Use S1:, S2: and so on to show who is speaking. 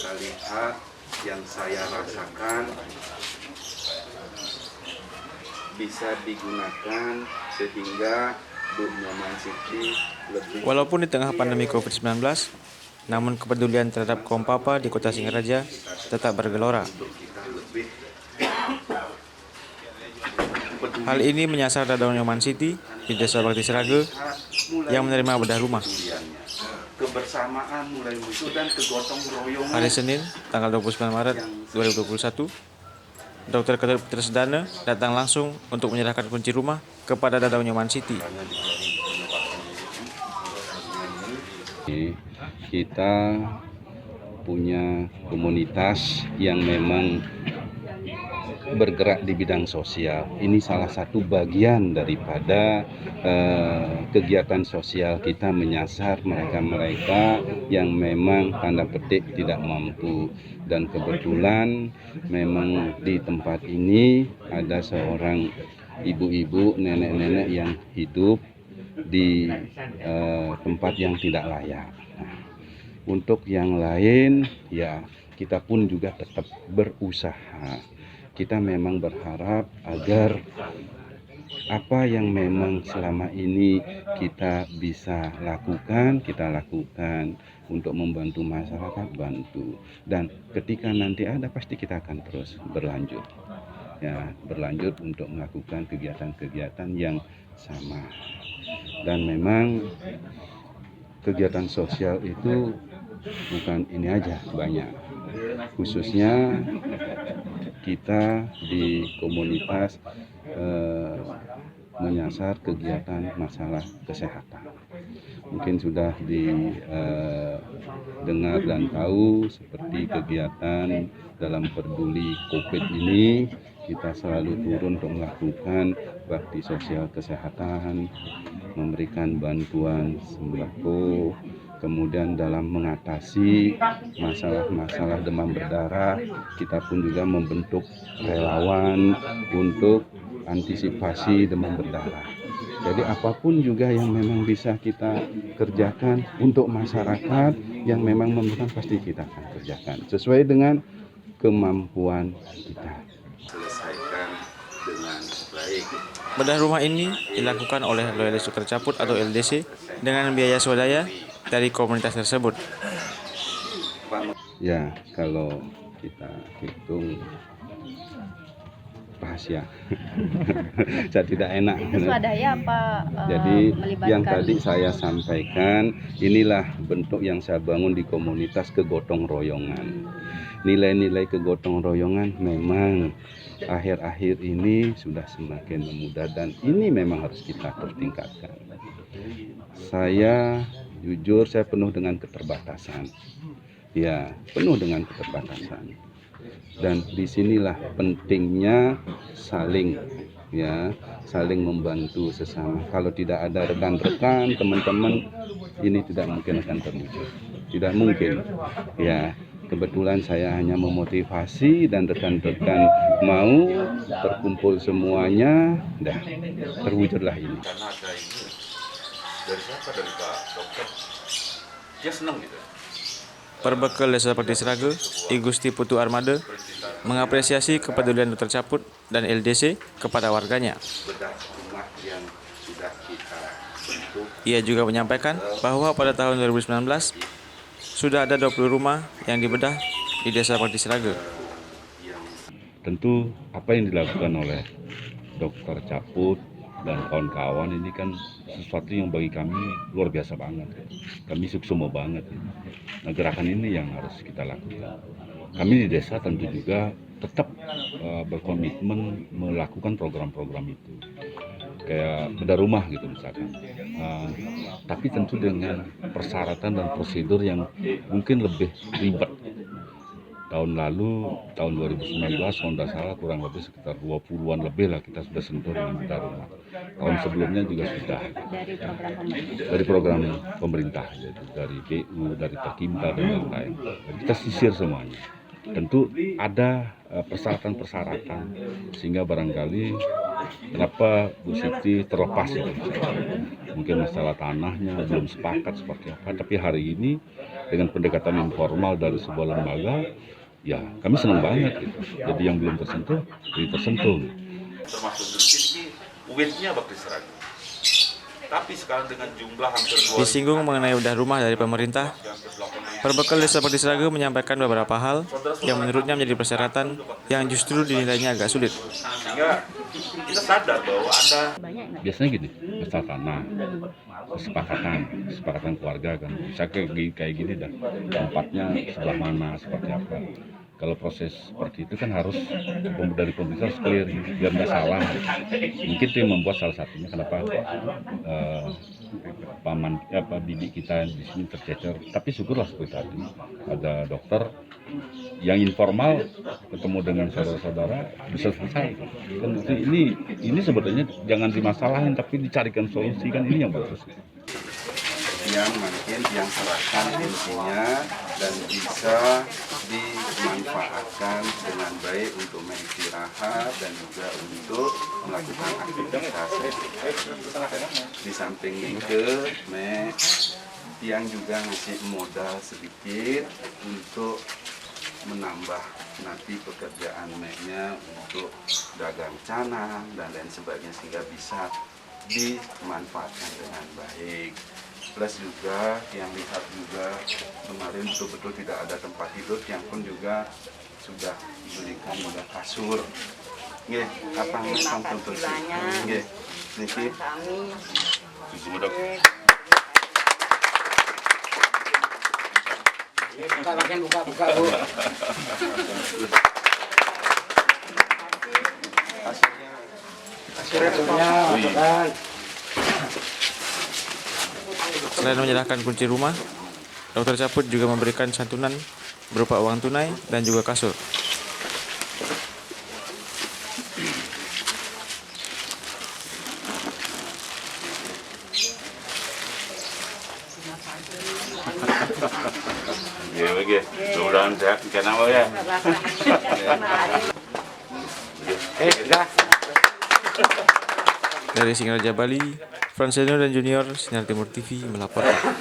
S1: kita lihat, yang saya rasakan bisa digunakan sehingga Bu Nyoman Siti lebih.
S2: Walaupun di tengah pandemi COVID-19, namun kepedulian terhadap kaum papa di Kota Singaraja tetap bergelora. Hal ini menyasar Dadang Nyoman Siti di Desa Bakti Sraga yang menerima bedah rumah.
S1: Kebersamaan mulai muncul dan kegotong royongan.
S2: Hari Senin, tanggal 29 Maret 2021, Dr. Ketut Tresdana datang langsung untuk menyerahkan kunci rumah kepada Dadang Nyoman Siti.
S3: Kita punya komunitas yang memang bergerak di bidang sosial. Ini salah satu bagian daripada kegiatan sosial kita menyasar mereka-mereka yang memang tanda petik tidak mampu. Dan kebetulan memang di tempat ini ada seorang ibu-ibu, nenek-nenek yang hidup di tempat yang tidak layak. Nah, untuk yang lain ya kita pun juga tetap berusaha. Kita memang berharap agar apa yang memang selama ini kita bisa lakukan, kita lakukan untuk membantu masyarakat, bantu. Dan ketika nanti ada, pasti kita akan terus berlanjut. Ya, berlanjut untuk melakukan kegiatan-kegiatan yang sama. Dan memang kegiatan sosial itu bukan ini aja, banyak. Khususnya kita di komunitas menyasar kegiatan masalah kesehatan. Mungkin sudah didengar dan tahu seperti kegiatan dalam peduli COVID ini, kita selalu turun untuk melakukan bakti sosial kesehatan, memberikan bantuan sembako. Kemudian dalam mengatasi masalah-masalah demam berdarah, kita pun juga membentuk relawan untuk antisipasi demam berdarah. Jadi apapun juga yang memang bisa kita kerjakan untuk masyarakat yang memang memerlukan, pasti kita akan kerjakan sesuai dengan kemampuan kita.
S1: Selesaikan dengan baik.
S2: Bedah rumah ini dilakukan oleh Loyalis Dokter Caput atau LDC dengan biaya swadaya dari komunitas tersebut.
S3: Ya, kalau kita hitung rahasia, saya tidak enak.
S4: Itu swadaya apa?
S3: Jadi
S4: melibatkan...
S3: yang tadi saya sampaikan, inilah bentuk yang saya bangun di komunitas kegotong royongan. Nilai-nilai kegotong royongan memang akhir-akhir ini sudah semakin memudar dan ini memang harus kita tertingkatkan. Saya jujur, saya penuh dengan keterbatasan. Ya, penuh dengan keterbatasan. Dan disinilah pentingnya saling membantu sesama. Kalau tidak ada rekan-rekan, teman-teman, ini tidak mungkin akan terwujud. Tidak mungkin. Ya, kebetulan saya hanya memotivasi dan rekan-rekan mau terkumpul semuanya, dah terwujudlah ini.
S1: Karena ada ini dari siapa, dari Pak Dokter, dia senang gitu.
S2: Perbekal Desa Bakti Sraga, I Gusti Putu Armada mengapresiasi kepedulian Dokter Caput dan LDC kepada warganya.
S1: Bedah rumah yang sudah kita bentuk.
S2: Ia juga menyampaikan bahwa pada tahun 2019 sudah ada 20 rumah yang dibedah di Desa Bakti Sraga.
S3: Tentu apa yang dilakukan oleh Dokter Caput dan kawan-kawan ini kan sesuatu yang bagi kami luar biasa banget. Kami sukses banget. Nah, gerakan ini yang harus kita lakukan. Kami di desa tentu juga tetap berkomitmen melakukan program-program itu. Kayak bedah rumah gitu misalkan. Tapi tentu dengan persyaratan dan prosedur yang mungkin lebih ribet. Tahun lalu, tahun 2019, kalau tidak salah kurang lebih sekitar 20-an lebih lah kita sudah sentuh dengan bedah rumah. Tahun sebelumnya juga sudah. Dari program pemerintah, yaitu dari BU, dari Perkinta dan lain-lain. Kita sisir semuanya. Tentu ada persyaratan-persyaratan sehingga barangkali kenapa Bu Siti terlepas itu. Mungkin masalah tanahnya belum sepakat seperti apa, tapi hari ini dengan pendekatan informal dari sebuah lembaga, ya kami senang banget gitu. Jadi yang belum tersentuh, jadi tersentuh.
S1: Termasuk Gresik ini weight-nya bakal seragam. Tapi sekarang dengan jumlah hampir 2.000
S2: Disinggung mengenai udah rumah dari pemerintah, Perbekal Desa Bakti Seragen menyampaikan beberapa hal yang menurutnya menjadi persyaratan yang justru dinilainya agak sulit.
S1: sehingga kita sadar bahwa ada
S3: Biasanya gini, masalah tanah, kesepakatan keluarga kan. Bisa kayak gini dah, tempatnya sebelah mana, seperti apa. Kalau proses seperti itu kan harus dari pemerintah harus clear, biar nggak salah. Mungkin itu yang membuat salah satunya kenapa bibi kita di sini tercecer. Tapi syukurlah seperti tadi ada dokter yang informal ketemu dengan saudara-saudara bisa selesai. Kan ini sebetulnya jangan dimasalahin tapi dicarikan solusi, kan ini yang bagus.
S4: Yang mungkin yang serahkan intinya dan bisa dimanfaatkan dengan baik untuk beristirahat dan juga untuk melakukan aktivitas. Di samping itu, yang juga ngasih modal sedikit untuk menambah nanti pekerjaan nya untuk dagang canang dan lain sebagainya sehingga bisa dimanfaatkan dengan baik. Plus juga yang lihat juga kemarin betul-betul tidak ada tempat tidur, yang pun juga sudah diberikan juga kasur. Nggih, apa yang tentu nggih. Niki
S1: sudah
S5: buka Bu. Hasilnya punya,
S2: Selain menyerahkan kunci rumah, Dr. Caput juga memberikan santunan berupa uang tunai dan juga kasur.
S1: ya begitu. Mudah-mudahan sehat kenapa ya.
S2: Dari Singaraja Bali, Frans Senior dan Junior Sinar Timur TV melaporkan.